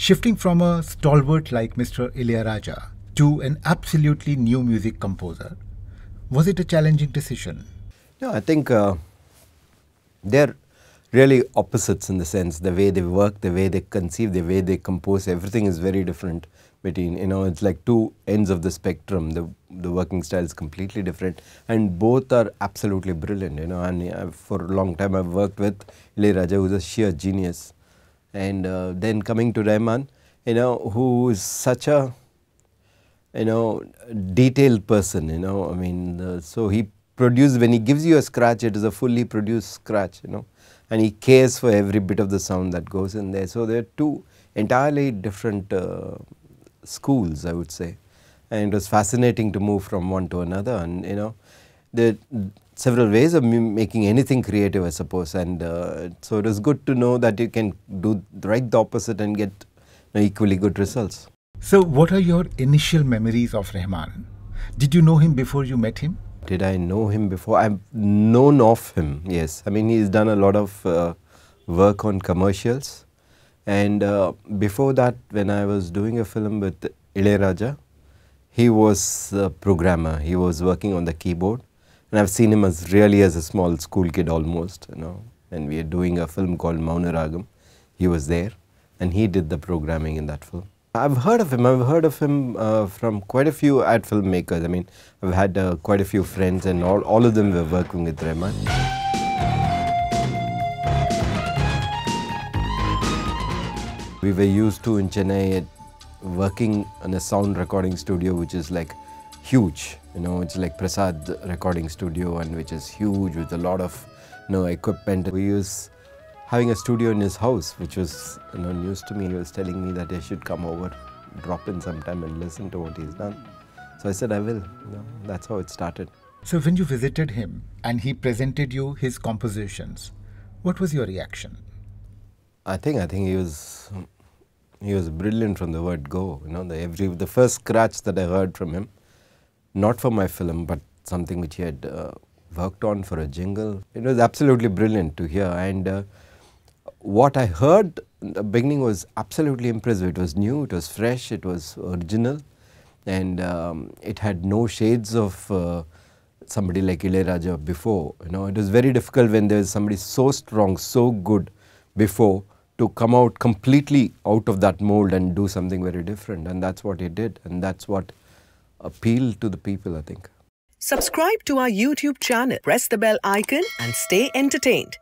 Shifting from a stalwart like Mr. Ilaiyaraaja to an absolutely new music composer, was it a challenging decision? No, I think they're really opposites in the sense the way they work, the way they conceive, the way they compose, everything is very different between, it's like two ends of the spectrum. The working style is completely different and both are absolutely brilliant, and for a long time I've worked with Ilaiyaraaja, who's a sheer genius. And then coming to Rahman, who is such a, detailed person, I mean, so he produces, when he gives you a scratch, it is a fully produced scratch, and he cares for every bit of the sound that goes in there. So there are two entirely different schools, I would say, and it was fascinating to move from one to another. And there are several ways of making anything creative, I suppose, and so it was good to know that you can do right the opposite and get equally good results. So what are your initial memories of Rahman? Did you know him before you met him? Did I know him before? I've known of him, yes. I mean, he's done a lot of work on commercials. And before that, when I was doing a film with Ilaiyaraaja, he was a programmer. He was working on the keyboard. And I've seen him as a small school kid almost, and we are doing a film called Maunaragam. He was there and he did the programming in that film. I've heard of him from quite a few ad filmmakers. I mean, I've had quite a few friends and all of them were working with Rahman. We were used to in Chennai working in a sound recording studio which is like huge, it's like Prasad recording studio, and which is huge with a lot of equipment. We use having a studio in his house, which was news to me. He was telling me that I should come over, drop in sometime and listen to what he's done. So I said I will. That's how it started. So when you visited him and he presented you his compositions, what was your reaction? I think he was brilliant from the word go. The first scratch that I heard from him, not for my film, but something which he had worked on for a jingle. It was absolutely brilliant to hear, and what I heard in the beginning was absolutely impressive. It was new, it was fresh, it was original, and it had no shades of somebody like Ilaiyaraaja before. It was very difficult when there is somebody so strong, so good before, to come out completely out of that mold and do something very different. And that's what he did, and that's what appealed to the people, I think. Subscribe to our YouTube channel, press the bell icon and stay entertained.